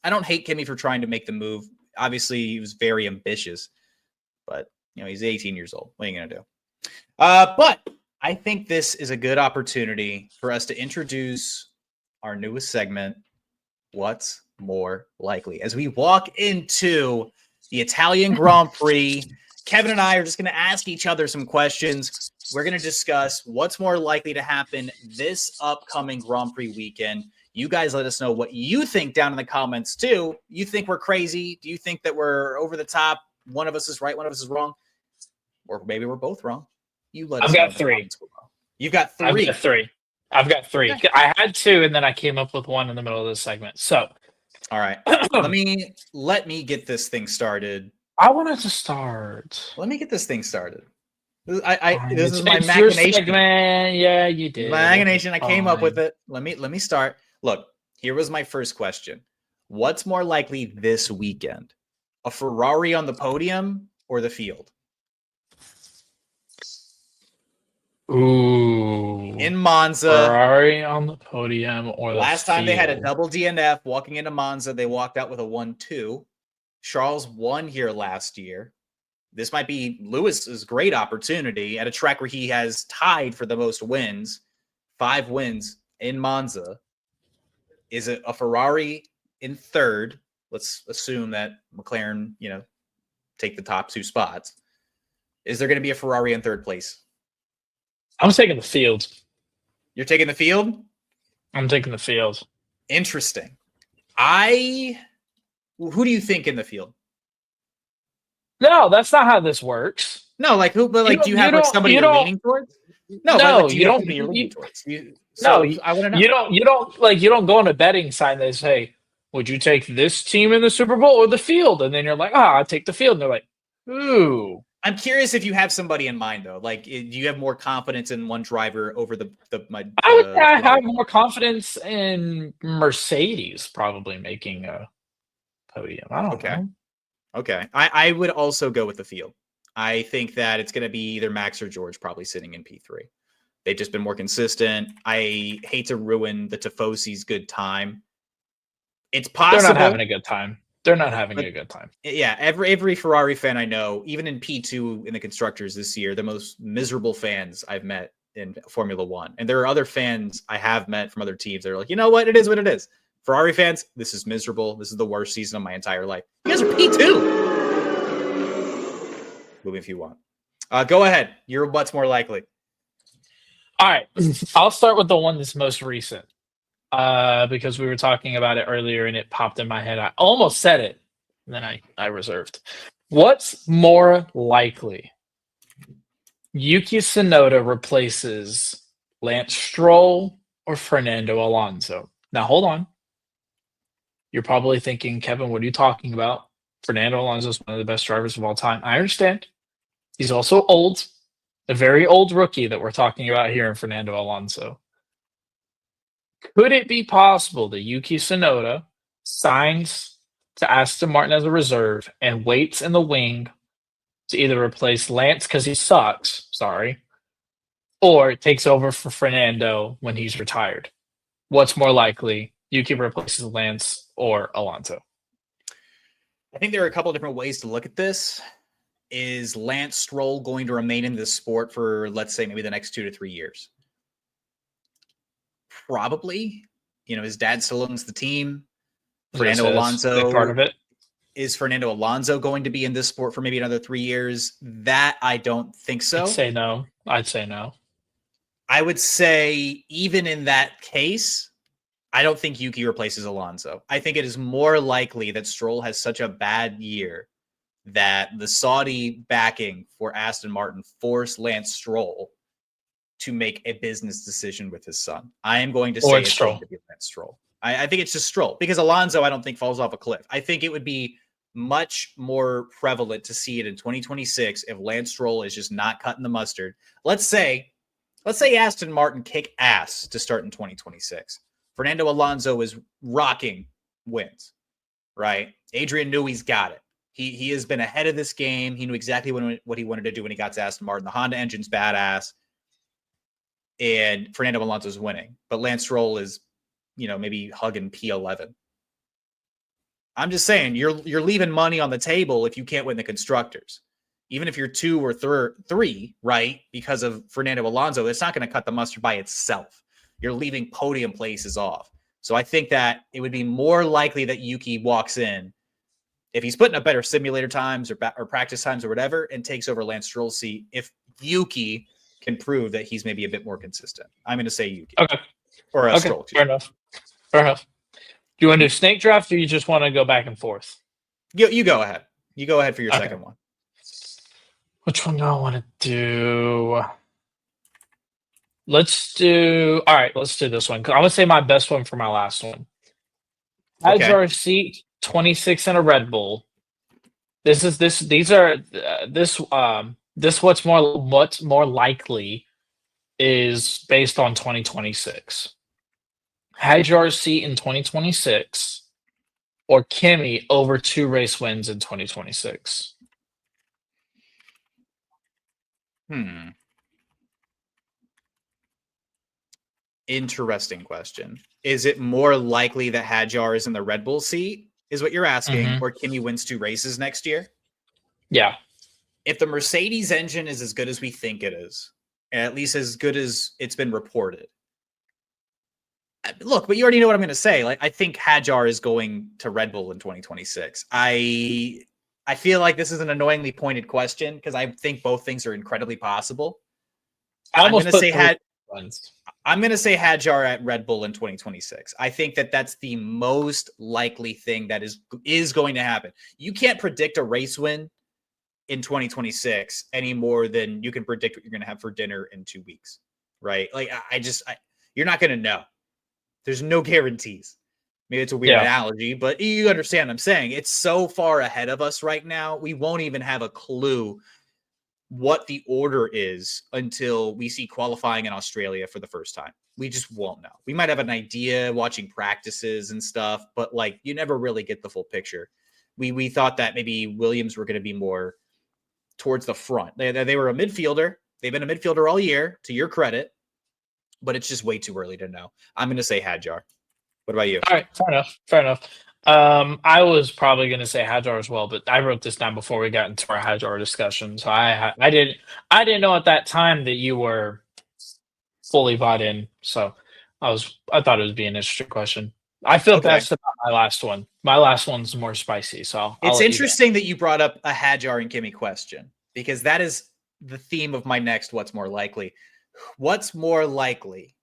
I don't hate Kimi for trying to make the move. Obviously, he was very ambitious. But, he's 18 years old. What are you going to do? But I think this is a good opportunity for us to introduce our newest segment, What's More Likely? As we walk into the Italian Grand Prix, Kevin and I are just going to ask each other some questions. We're going to discuss what's more likely to happen this upcoming Grand Prix weekend. You guys let us know what you think down in the comments, too. You think we're crazy? Do you think that we're over the top? One of us is right, one of us is wrong? Or maybe we're both wrong. You let us know. I've got three. You've got three. I've got three. Okay. I had two, and then I came up with one in the middle of this segment. So, all right. let me get this thing started. I wanted to start. Let me get this thing started. This is my machination. Segment. Yeah, you did. Machination. I came up with it. Let me start. Look, here was my first question. What's more likely this weekend? A Ferrari on the podium or the field? Ooh. In Monza. Ferrari on the podium or the last time field. They had a double DNF walking into Monza. They walked out with a 1-2. Charles won here last year. This might be Lewis's great opportunity at a track where he has tied for the most wins, 5 wins in Monza. Is it a Ferrari in third? Let's assume that McLaren, take the top 2 spots. Is there going to be a Ferrari in third place? I'm taking the field. You're taking the field? I'm taking the field. Interesting. Who do you think in the field? No, that's not how this works. No, who? But do you have somebody you're leaning towards? No, you don't. You're leaning towards. I want to know. You don't go on a betting sign that says, "Hey, would you take this team in the Super Bowl or the field?" And then you're like, I take the field. And they're like, ooh. I'm curious if you have somebody in mind though. Do you have more confidence in one driver over I would have more confidence in Mercedes probably making a podium. I don't know. Okay. I would also go with the field. I think that it's going to be either Max or George probably sitting in P3. They've just been more consistent. I hate to ruin the Tifosi's good time. It's possible. They're not having a good time. Yeah, every Ferrari fan I know, even in P2 in the Constructors this year, the most miserable fans I've met in Formula One. And there are other fans I have met from other teams that are like, you know what? It is what it is. Ferrari fans, this is miserable. This is the worst season of my entire life. You guys are P2. Move if you want. Go ahead. You're what's more likely. All right. I'll start with the one that's most recent. Because we were talking about it earlier and it popped in my head. I almost said it, and then I reserved. What's more likely? Yuki Tsunoda replaces Lance Stroll or Fernando Alonso? Now, hold on. You're probably thinking, Kevin, what are you talking about? Fernando Alonso is one of the best drivers of all time. I understand. He's also old, a very old rookie that we're talking about here in Fernando Alonso. Could it be possible that Yuki Tsunoda signs to Aston Martin as a reserve and waits in the wing to either replace Lance because he sucks, sorry, or takes over for Fernando when he's retired. What's more likely? Yuki replaces Lance or Alonso? I think there are a couple of different ways to look at this. Is Lance Stroll going to remain in this sport for, let's say, maybe the next 2 to 3 years? Probably. His dad still owns the team. Fernando Alonso, part of it. Is Fernando Alonso going to be in this sport for maybe another 3 years? That I don't think so. I'd say no. I would say even in that case, I don't think Yuki replaces Alonso. I think it is more likely that Stroll has such a bad year that the Saudi backing for Aston Martin forced Lance Stroll to make a business decision with his son. I am going to say it's going to be Lance Stroll. I think it's just Stroll because Alonso, I don't think falls off a cliff. I think it would be much more prevalent to see it in 2026 if Lance Stroll is just not cutting the mustard. Let's say Aston Martin kick ass to start in 2026. Fernando Alonso is rocking wins, right? Adrian Newey's got it. He has been ahead of this game. He knew exactly what he wanted to do when he got to Aston Martin. The Honda engine's badass. And Fernando Alonso's winning. But Lance Stroll is, maybe hugging P11. I'm just saying, you're leaving money on the table if you can't win the Constructors. Even if you're 2 or 3, right, because of Fernando Alonso, it's not going to cut the mustard by itself. You're leaving podium places off. So I think that it would be more likely that Yuki walks in if he's putting up better simulator times or practice times or whatever and takes over Lance Stroll's seat if Yuki can prove that he's maybe a bit more consistent. I'm going to say Yuki. Okay. Or Stroll. Fair enough. Do you want to do snake draft or you just want to go back and forth? You go ahead. You go ahead for your second one. Which one do I want to do? Let's do this one. I'm going to say my best one for my last one. Hadjar seat 26 in a Red Bull. What's more likely is based on 2026. Hadjar's seat in 2026 or Kimi over 2 race wins in 2026. Interesting question. Is it more likely that Hadjar is in the Red Bull seat, is what you're asking, or Kimi wins 2 races next year? Yeah. If the Mercedes engine is as good as we think it is, and at least as good as it's been reported. Look, but you already know what I'm going to say. I think Hadjar is going to Red Bull in 2026. I feel like this is an annoyingly pointed question because I think both things are incredibly possible. I'm going to say Hadjar at Red Bull in 2026. I think that's the most likely thing that is going to happen. You can't predict a race win in 2026 any more than you can predict what you're going to have for dinner in 2 weeks, right? You're not going to know. There's no guarantees. Maybe it's a weird analogy, but you understand what I'm saying. It's so far ahead of us right now. We won't even have a clue what the order is until we see qualifying in Australia for the first time. We just won't know. We might have an idea watching practices and stuff, but you never really get the full picture. We thought that maybe Williams were going to be more towards the front. They were a midfielder. They've been a midfielder all year, to your credit, but it's just way too early to know. I'm going to say Hadjar. What about you? All right, fair enough. I was probably going to say Hadjar as well, but I wrote this down before we got into our Hadjar discussion, so I didn't know at that time that you were fully bought in. So I thought it would be an interesting question. I feel best about my last one. My last one's more spicy, so it's interesting that you brought up a Hadjar and Kimi question because that is the theme of my next. What's more likely? What's more likely?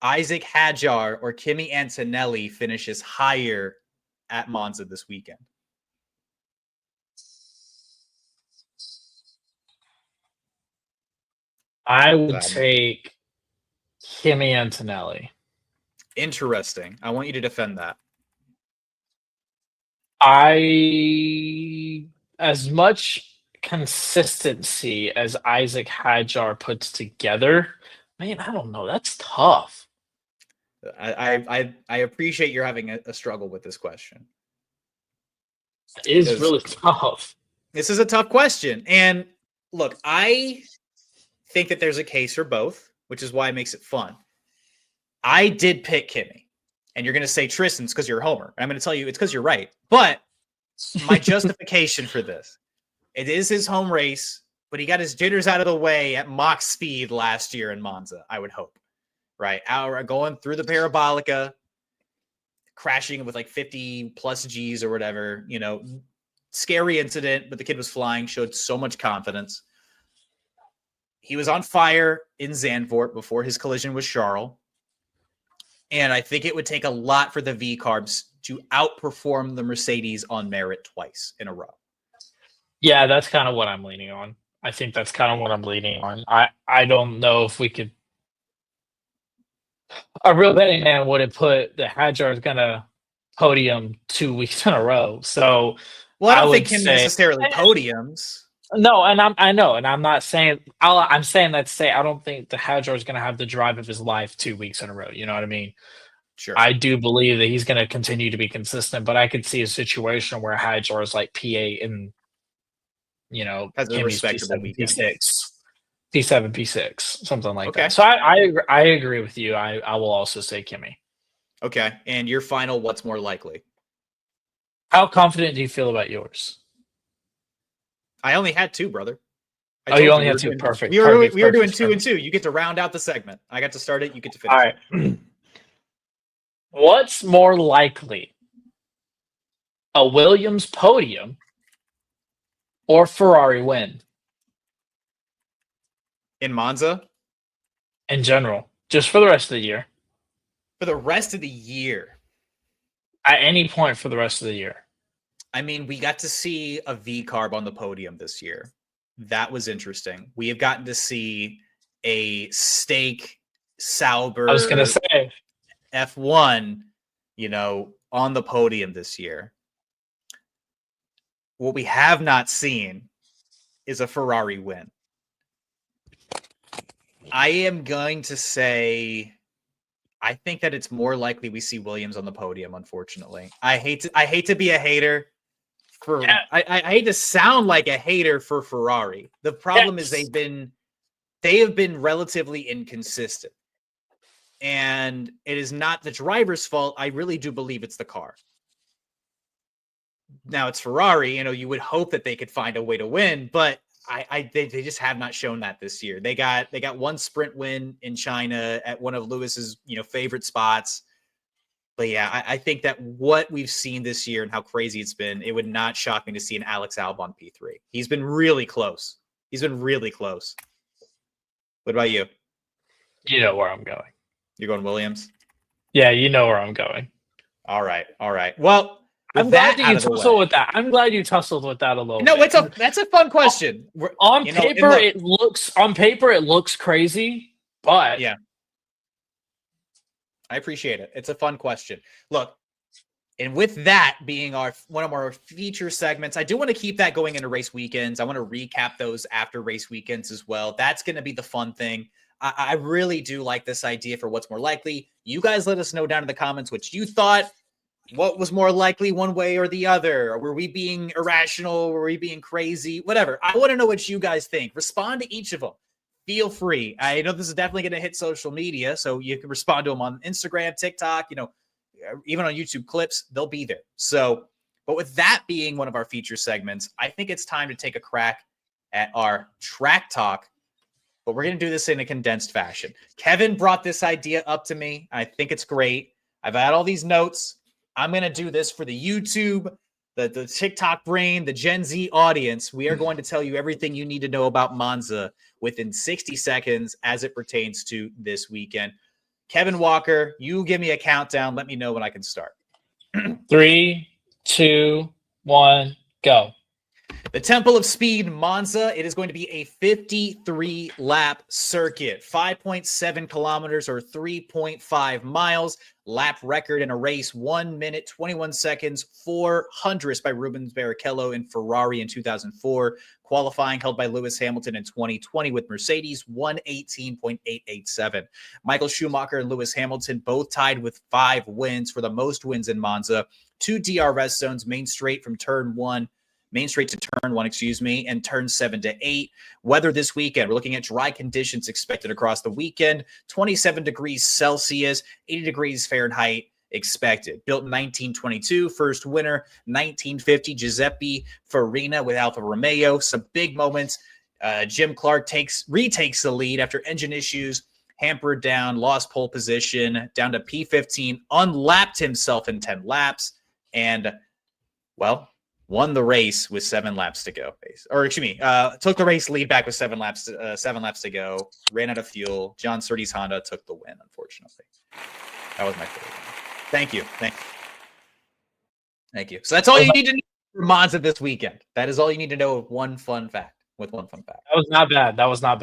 Isack Hadjar or Kimi Antonelli finishes higher at Monza this weekend? I would take Kimi Antonelli. Interesting. I want you to defend that. As much consistency as Isack Hadjar puts together, man, I don't know. That's tough. I appreciate you're having a struggle with this question. It is really tough. This is a tough question. And look, I think that there's a case for both, which is why it makes it fun. I did pick Kimi. And you're going to say Tristan's because you're a homer. I'm going to tell you it's because you're right. But my justification for this, it is his home race, but he got his jitters out of the way at Mach speed last year in Monza, I would hope. Right? Going through the Parabolica, crashing with like 50 plus Gs or whatever, scary incident, but the kid was flying, showed so much confidence. He was on fire in Zandvoort before his collision with Charles. And I think it would take a lot for the V-Carbs to outperform the Mercedes on merit twice in a row. Yeah, that's kind of what I'm leaning on. I think that's kind of what I'm leaning on. I don't know if we could. A real betting man would have put the Hadjar is going to podium 2 weeks in a row. So, well, I don't think him necessarily podiums. No, and I'm not saying. I'm saying that to say I don't think the Hadjar is going to have the drive of his life 2 weeks in a row. You know what I mean? Sure. I do believe that he's going to continue to be consistent, but I could see a situation where Hadjar is like P8 and has a respectable weekend. P7, P6, something like that. So I agree with you. I will also say Kimi. Okay, and your final, what's more likely? How confident do you feel about yours? I only had 2, brother. You only had 2. Perfect. We were doing 2 and 2. You get to round out the segment. I got to start it. You get to finish. All right. What's more likely? A Williams podium or Ferrari win? In Monza? In general. Just for the rest of the year. For the rest of the year? At any point for the rest of the year. I mean, we got to see a V-Carb on the podium this year. That was interesting. We have gotten to see a Stake Sauber. I was going to say F1, on the podium this year. What we have not seen is a Ferrari win. I am going to say, I think that it's more likely we see Williams on the podium, unfortunately. I hate to be a hater. I hate to sound like a hater for Ferrari. The problem is they have been relatively inconsistent. And it is not the driver's fault. I really do believe it's the car. Now it's Ferrari, you would hope that they could find a way to win, but they just have not shown that this year. They got one sprint win in China at one of Lewis's, favorite spots. But yeah, I think that what we've seen this year and how crazy it's been, it would not shock me to see an Alex Albon P3. He's been really close. What about you? You know where I'm going. You're going Williams? Yeah, you know where I'm going. All right. Well, I'm glad you tussled with that. I'm glad you tussled with that a little bit. No, that's a fun question. On paper, it looks crazy, but yeah. I appreciate it. It's a fun question. Look, and with that being one of our feature segments, I do want to keep that going into race weekends. I want to recap those after race weekends as well. That's going to be the fun thing. I really do like this idea for what's more likely. You guys let us know down in the comments what you thought. What was more likely one way or the other? Or were we being irrational? Were we being crazy? Whatever. I want to know what you guys think. Respond to each of them. Feel free. I know this is definitely going to hit social media, so you can respond to them on Instagram, TikTok, even on YouTube clips. They'll be there. So, but with that being one of our feature segments, I think it's time to take a crack at our track talk, but we're going to do this in a condensed fashion. Kevin brought this idea up to me. I think it's great. I've had all these notes. I'm going to do this for the YouTube, the TikTok brain, the Gen Z audience. We are going to tell you everything you need to know about Monza within 60 seconds as it pertains to this weekend. Kevin Walker, you give me a countdown. Let me know when I can start. 3, 2, 1, go. The Temple of Speed, Monza. It is going to be a 53-lap circuit, 5.7 kilometers or 3.5 miles. Lap record in a race, 1 minute, 21 seconds, 400th by Rubens Barrichello in Ferrari in 2004. Qualifying held by Lewis Hamilton in 2020 with Mercedes, 118.887. Michael Schumacher and Lewis Hamilton both tied with 5 wins for the most wins in Monza. 2 DRS zones, main straight to turn 1, and turn 7 to 8. Weather this weekend, we're looking at dry conditions expected across the weekend, 27 degrees Celsius, 80 degrees Fahrenheit expected. Built in 1922, first winner, 1950, Giuseppe Farina with Alfa Romeo. Some big moments. Jim Clark retakes the lead after engine issues, hampered down, lost pole position, down to P15, unlapped himself in 10 laps, and, well, won the race with 7 laps to go. Or excuse me, took the race lead back with 7 laps to go. Ran out of fuel. John Surtees Honda took the win, unfortunately. That was my favorite one. Thank you. So that's all you need to know for Monza this weekend. That is all you need to know with one fun fact. That was not bad. That was not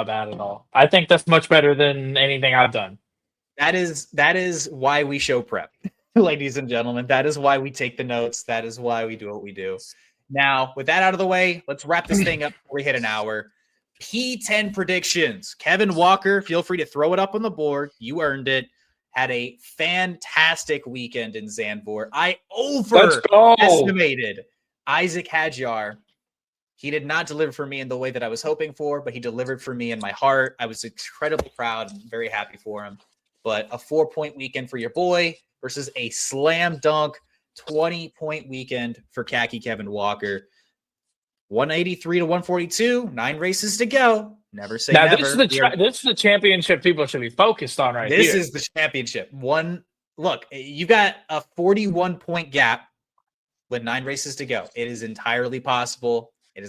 bad at all. I think that's much better than anything I've done. That is why we show prep. Ladies and gentlemen, that is why we take the notes. That is why we do what we do. Now, with that out of the way, let's wrap this thing up before we hit an hour. P10 predictions. Kevin Walker, feel free to throw it up on the board. You earned it. Had a fantastic weekend in Zandvoort. I overestimated Isack Hadjar. He did not deliver for me in the way that I was hoping for, but he delivered for me in my heart. I was incredibly proud and very happy for him. But a 4-point weekend for your boy versus a slam dunk 20-point weekend for Khaki Kevin Walker. 183 to 142, 9 races to go. Never say never. This is the championship people should be focused on here. This is the championship. Look, you got a 41-point gap with 9 races to go. It is entirely possible. It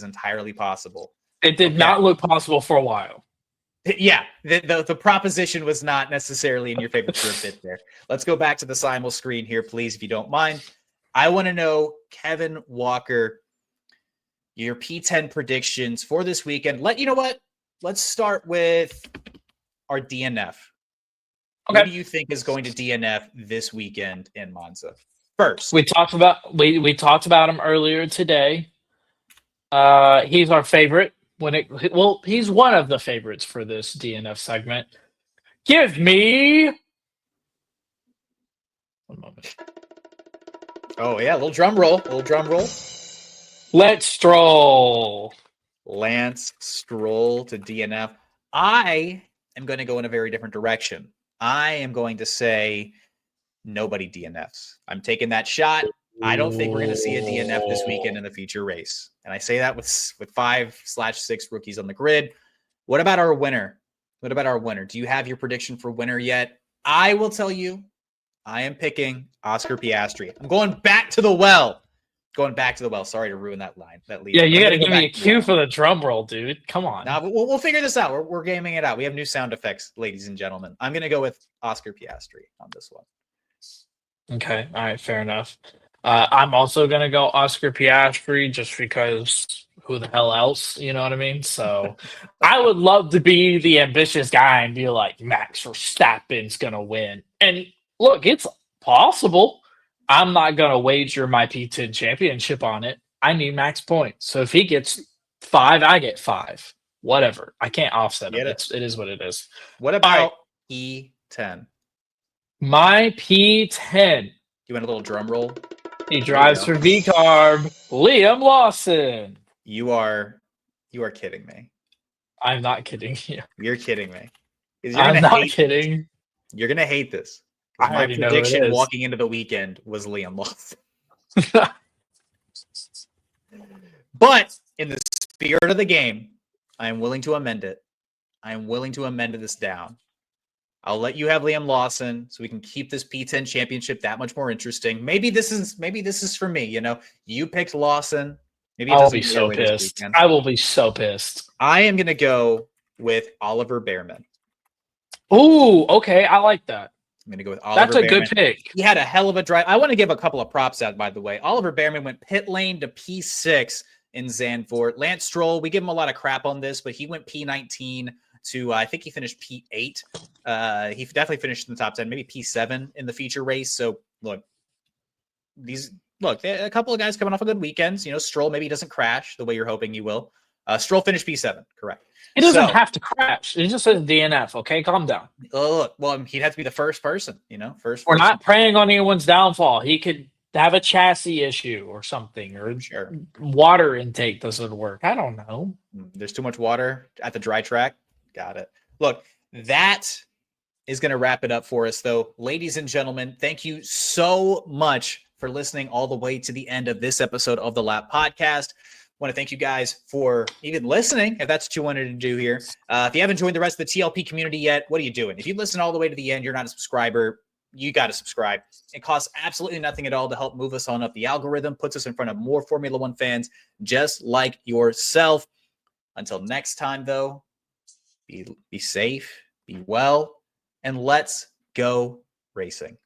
did not look possible for a while. Yeah, the proposition was not necessarily in your favor for a bit there. Let's go back to the simul screen here, please, if you don't mind. I want to know, Kevin Walker, your P10 predictions for this weekend. You know what? Let's start with our DNF. Okay. Who do you think is going to DNF this weekend in Monza? First, we talked about him earlier today. He's our favorite. He's one of the favorites for this DNF segment. Give me 1 moment. Oh yeah, a little drum roll. Let's Stroll. Lance Stroll to DNF. I am going to go in a very different direction. I am going to say nobody DNFs. I'm taking that shot. I don't think we're going to see a DNF this weekend in the feature race. And I say that with 5/6 rookies on the grid. What about our winner? Do you have your prediction for winner yet? I will tell you, I am picking Oscar Piastri. I'm going back to the well. Sorry to ruin that line. That lead. Yeah, you got to give me a cue for the drum roll, dude. Come on. Now we'll figure this out. We're gaming it out. We have new sound effects, ladies and gentlemen. I'm going to go with Oscar Piastri on this one. Okay. All right. Fair enough. I'm also going to go Oscar Piastri just because who the hell else? You know what I mean? So I would love to be the ambitious guy and be like, Max Verstappen's going to win. And look, it's possible. I'm not going to wager my P10 championship on it. I need max points. So if he gets 5, I get 5. Whatever. I can't offset it. It is what it is. What about P10? My P10. You want a little drum roll? He drives for V-Carb. Liam Lawson. You are kidding me. I'm not kidding you. You're kidding me. I'm not kidding. You're going to hate this. My prediction walking into the weekend was Liam Lawson. But in the spirit of the game, I am willing to amend it. I am willing to amend this down. I'll let you have Liam Lawson so we can keep this P10 championship that much more interesting. Maybe this is for me, you know. You picked Lawson. Maybe I'll be so pissed. I will be so pissed. I am going to go with Oliver Behrman. Ooh, okay. I like that. I'm going to go with Oliver Behrman. That's a good pick. He had a hell of a drive. I want to give a couple of props out, by the way. Oliver Behrman went pit lane to P6 in Zandvoort. Lance Stroll, we give him a lot of crap on this, but he went P19 to, I think he finished P8. He definitely finished in the top 10, maybe P7 in the feature race. So look, a couple of guys coming off a good weekends. Stroll maybe doesn't crash the way you're hoping he will. Stroll finished P7, correct. He doesn't have to crash. It just says DNF, okay? Calm down. Look, well, he'd have to be the first person, first We're person. not preying on anyone's downfall. He could have a chassis issue or something, or water intake doesn't work. I don't know. There's too much water at the dry track. Got it. Look, that is going to wrap it up for us, though. Ladies and gentlemen, thank you so much for listening all the way to the end of this episode of the Lap Podcast. I want to thank you guys for even listening, if that's what you wanted to do here. If you haven't joined the rest of the TLP community yet, what are you doing? If you listen all the way to the end, you're not a subscriber, you got to subscribe. It costs absolutely nothing at all to help move us on up the algorithm, puts us in front of more Formula One fans just like yourself. Until next time, though, be safe, be well, and let's go racing.